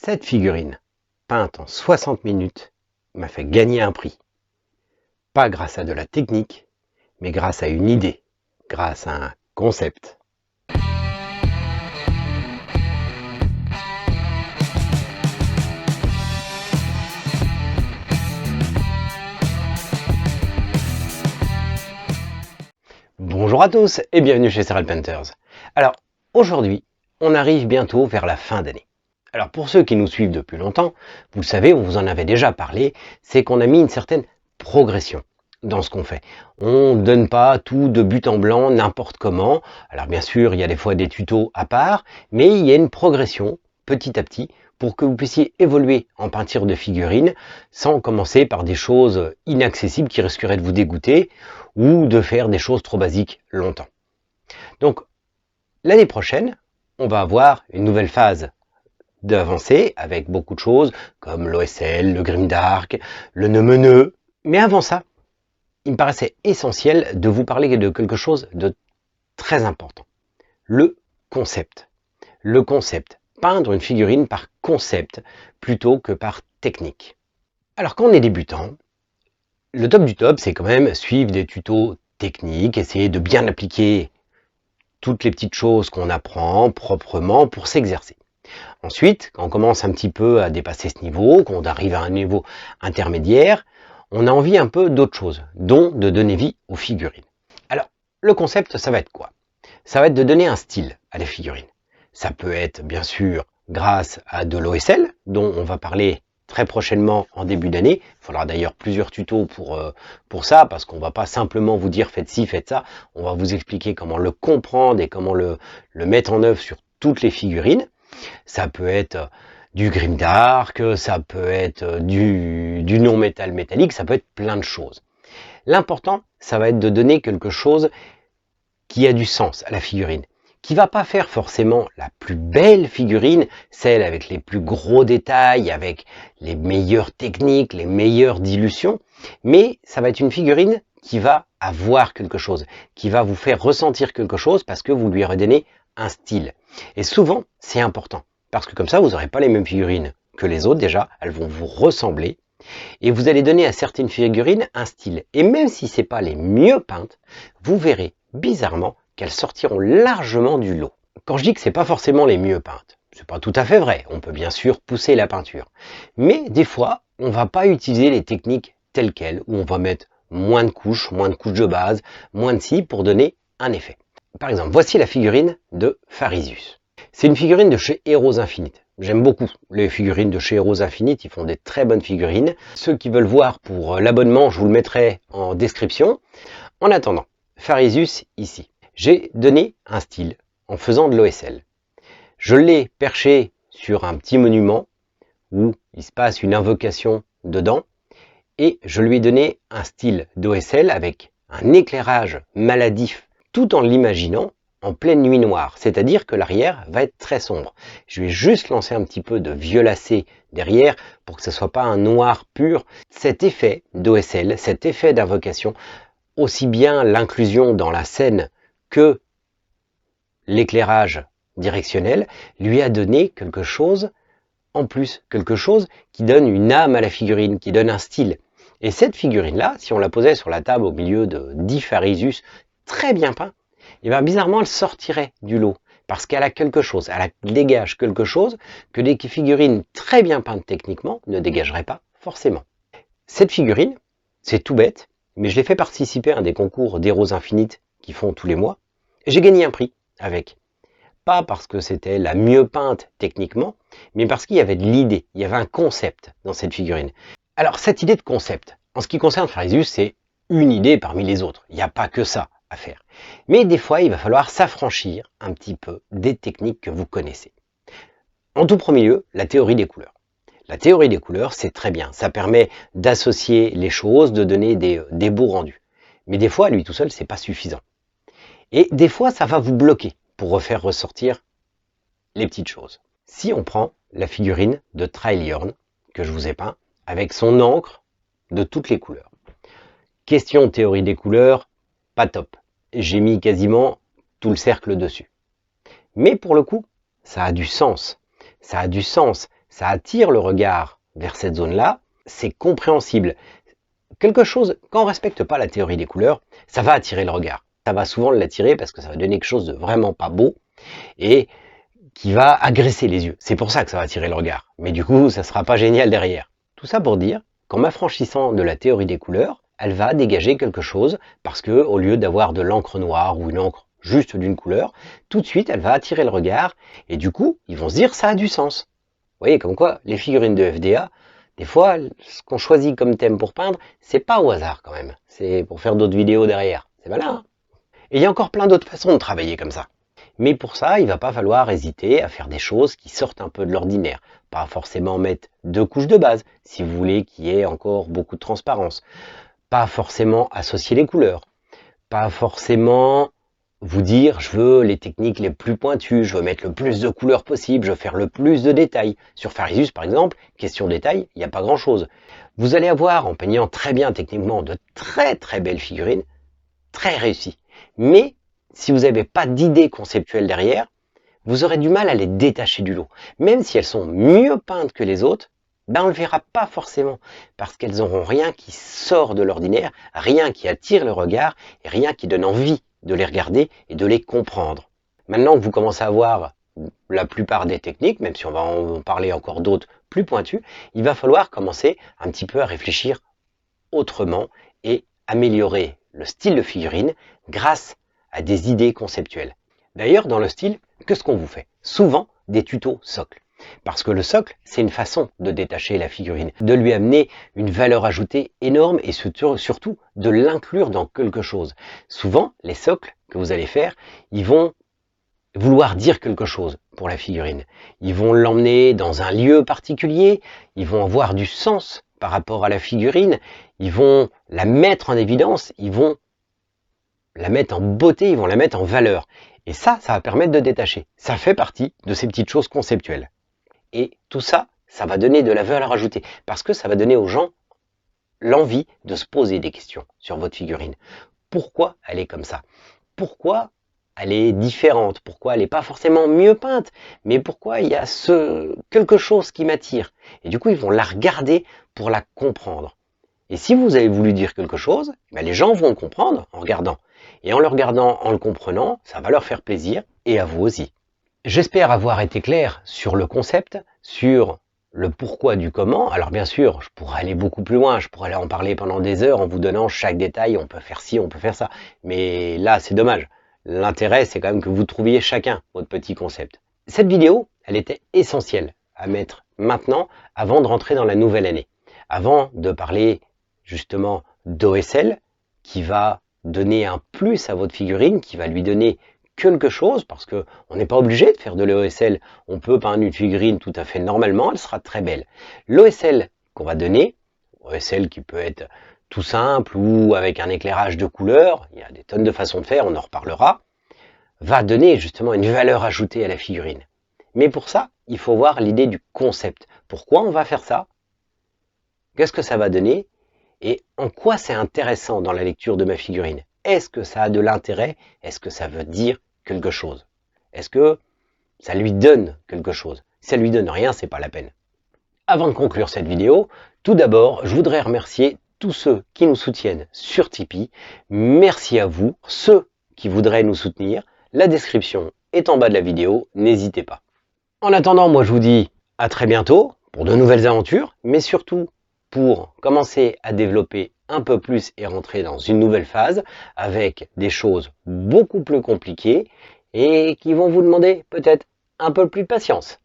Cette figurine, peinte en 60 minutes, m'a fait gagner un prix. Pas grâce à de la technique, mais grâce à une idée, grâce à un concept. Bonjour à tous et bienvenue chez Cereal Painters. Alors aujourd'hui, on arrive bientôt vers la fin d'année. Alors pour ceux qui nous suivent depuis longtemps, vous le savez, on vous en avait déjà parlé, c'est qu'on a mis une certaine progression dans ce qu'on fait. On ne donne pas tout de but en blanc n'importe comment. Alors bien sûr, il y a des fois des tutos à part, mais il y a une progression petit à petit pour que vous puissiez évoluer en peinture de figurines sans commencer par des choses inaccessibles qui risqueraient de vous dégoûter ou de faire des choses trop basiques longtemps. Donc l'année prochaine, on va avoir une nouvelle phase d'avancée avec beaucoup de choses comme l'OSL, le grimdark, le nœud-meneux. Mais avant ça, il me paraissait essentiel de vous parler de quelque chose de très important. Le concept. Le concept. Peindre une figurine par concept plutôt que par technique. Alors quand on est débutant, le top du top, c'est quand même suivre des tutos techniques, essayer de bien appliquer toutes les petites choses qu'on apprend proprement pour s'exercer. Ensuite, quand on commence un petit peu à dépasser ce niveau, quand on arrive à un niveau intermédiaire, on a envie un peu d'autre chose, dont de donner vie aux figurines. Alors, le concept, ça va être quoi? Ça va être de donner un style à la figurine. Ça peut être, bien sûr, grâce à de l'OSL, dont on va parler très prochainement en début d'année. Il faudra d'ailleurs plusieurs tutos pour ça, parce qu'on ne va pas simplement vous dire faites ci, faites ça. On va vous expliquer comment le comprendre et comment le mettre en œuvre sur toutes les figurines. Ça peut être du grimdark, ça peut être du non-métal métallique, ça peut être plein de choses. L'important, ça va être de donner quelque chose qui a du sens à la figurine, qui va pas faire forcément la plus belle figurine, celle avec les plus gros détails, avec les meilleures techniques, les meilleures dilutions, mais ça va être une figurine qui va avoir quelque chose, qui va vous faire ressentir quelque chose parce que vous lui aurez donné un style. Et souvent, c'est important, parce que comme ça, vous n'aurez pas les mêmes figurines que les autres déjà, elles vont vous ressembler, et vous allez donner à certaines figurines un style. Et même si ce n'est pas les mieux peintes, vous verrez bizarrement qu'elles sortiront largement du lot. Quand je dis que ce n'est pas forcément les mieux peintes, c'est pas tout à fait vrai, on peut bien sûr pousser la peinture. Mais des fois, on ne va pas utiliser les techniques telles quelles, où on va mettre moins de couches de base, moins de scie pour donner un effet. Par exemple, voici la figurine de Farisius. C'est une figurine de chez Heroes Infinite. J'aime beaucoup les figurines de chez Heroes Infinite, ils font des très bonnes figurines. Ceux qui veulent voir pour l'abonnement, je vous le mettrai en description. En attendant, Farisius ici. J'ai donné un style en faisant de l'OSL. Je l'ai perché sur un petit monument où il se passe une invocation dedans et je lui ai donné un style d'OSL avec un éclairage maladif tout en l'imaginant en pleine nuit noire, c'est-à-dire que l'arrière va être très sombre. Je vais juste lancer un petit peu de violacé derrière pour que ce ne soit pas un noir pur. Cet effet d'OSL, cet effet d'invocation, aussi bien l'inclusion dans la scène que l'éclairage directionnel, lui a donné quelque chose en plus, quelque chose qui donne une âme à la figurine, qui donne un style. Et cette figurine-là, si on la posait sur la table au milieu de 10 Farisius très bien peints, et bien bizarrement elle sortirait du lot parce qu'elle a quelque chose, elle dégage quelque chose que des figurines très bien peintes techniquement ne dégageraient pas forcément. Cette figurine, c'est tout bête, mais je l'ai fait participer à un des concours d'Heroes Infinite qui font tous les mois et j'ai gagné un prix avec. Pas parce que c'était la mieux peinte techniquement, mais parce qu'il y avait de l'idée, il y avait un concept dans cette figurine. Alors cette idée de concept, en ce qui concerne Farisius, c'est une idée parmi les autres, il n'y a pas que ça à faire. Mais des fois, il va falloir s'affranchir un petit peu des techniques que vous connaissez. En tout premier lieu, la théorie des couleurs. La théorie des couleurs, c'est très bien. Ça permet d'associer les choses, de donner des beaux rendus. Mais des fois, lui tout seul, c'est pas suffisant. Et des fois, ça va vous bloquer pour refaire ressortir les petites choses. Si on prend la figurine de Trailhorn, que je vous ai peint, avec son encre de toutes les couleurs. Question théorie des couleurs, pas top. J'ai mis quasiment tout le cercle dessus. Mais pour le coup, ça a du sens. Ça a du sens. ça attire le regard vers cette zone-là, c'est compréhensible. Quelque chose, quand on ne respecte pas la théorie des couleurs, ça va attirer le regard. Ça va souvent l'attirer parce que ça va donner quelque chose de vraiment pas beau et qui va agresser les yeux. C'est pour ça que ça va attirer le regard. Mais du coup, ça ne sera pas génial derrière. Tout ça pour dire qu'en m'affranchissant de la théorie des couleurs, elle va dégager quelque chose parce que au lieu d'avoir de l'encre noire ou une encre juste d'une couleur, tout de suite elle va attirer le regard et du coup ils vont se dire ça a du sens. Vous voyez comme quoi les figurines de FDA, des fois ce qu'on choisit comme thème pour peindre, c'est pas au hasard quand même, c'est pour faire d'autres vidéos derrière, c'est malin. Hein, et il y a encore plein d'autres façons de travailler comme ça. Mais pour ça, il va pas falloir hésiter à faire des choses qui sortent un peu de l'ordinaire. Pas forcément mettre 2 couches de base, si vous voulez qu'il y ait encore beaucoup de transparence. Pas forcément associer les couleurs. Pas forcément vous dire je veux les techniques les plus pointues, je veux mettre le plus de couleurs possible, je veux faire le plus de détails. Sur Farisus par exemple, question détail, il n'y a pas grand chose. Vous allez avoir, en peignant très bien techniquement, de très très belles figurines, très réussies. Mais si vous n'avez pas d'idée conceptuelle derrière, vous aurez du mal à les détacher du lot. Même si elles sont mieux peintes que les autres, ben on ne le verra pas forcément, parce qu'elles n'auront rien qui sort de l'ordinaire, rien qui attire le regard, et rien qui donne envie de les regarder et de les comprendre. Maintenant que vous commencez à voir la plupart des techniques, même si on va en parler encore d'autres plus pointues, il va falloir commencer un petit peu à réfléchir autrement et améliorer le style de figurine grâce à des idées conceptuelles. D'ailleurs, dans le style, qu'est-ce qu'on vous fait? Souvent, des tutos socle. Parce que le socle, c'est une façon de détacher la figurine, de lui amener une valeur ajoutée énorme et surtout de l'inclure dans quelque chose. Souvent, les socles que vous allez faire, ils vont vouloir dire quelque chose pour la figurine. Ils vont l'emmener dans un lieu particulier, ils vont avoir du sens par rapport à la figurine, ils vont la mettre en évidence, ils vont la mettre en beauté, ils vont la mettre en valeur. Et ça va permettre de détacher. Ça fait partie de ces petites choses conceptuelles. Et tout ça, ça va donner de la valeur ajoutée. Parce que ça va donner aux gens l'envie de se poser des questions sur votre figurine. Pourquoi elle est comme ça? Pourquoi elle est différente? Pourquoi elle n'est pas forcément mieux peinte? Mais pourquoi il y a quelque chose qui m'attire? Et du coup, ils vont la regarder pour la comprendre. Et si vous avez voulu dire quelque chose, ben les gens vont le comprendre en regardant. Et en le regardant, en le comprenant, ça va leur faire plaisir, et à vous aussi. J'espère avoir été clair sur le concept, sur le pourquoi du comment. Alors bien sûr, je pourrais aller beaucoup plus loin, je pourrais aller en parler pendant des heures en vous donnant chaque détail, on peut faire ci, on peut faire ça. Mais là, c'est dommage. L'intérêt, c'est quand même que vous trouviez chacun votre petit concept. Cette vidéo, elle était essentielle à mettre maintenant, avant de rentrer dans la nouvelle année. Avant de parler justement d'OSL, qui va donner un plus à votre figurine, qui va lui donner quelque chose, parce que on n'est pas obligé de faire de l'OSL, on peut peindre une figurine tout à fait normalement, elle sera très belle. L'OSL qu'on va donner, OSL qui peut être tout simple ou avec un éclairage de couleur, il y a des tonnes de façons de faire, on en reparlera, va donner justement une valeur ajoutée à la figurine. Mais pour ça, il faut voir l'idée du concept. Pourquoi on va faire ça? Qu'est-ce que ça va donner? Et en quoi c'est intéressant dans la lecture de ma figurine? Est-ce que ça a de l'intérêt? Est-ce que ça veut dire quelque chose? Est-ce que ça lui donne quelque chose? Si ça lui donne rien, c'est pas la peine. Avant de conclure cette vidéo, tout d'abord, je voudrais remercier tous ceux qui nous soutiennent sur Tipeee. Merci à vous. Ceux qui voudraient nous soutenir, la description est en bas de la vidéo, n'hésitez pas. En attendant, moi je vous dis à très bientôt pour de nouvelles aventures, mais surtout pour commencer à développer un peu plus et rentrer dans une nouvelle phase avec des choses beaucoup plus compliquées et qui vont vous demander peut-être un peu plus de patience.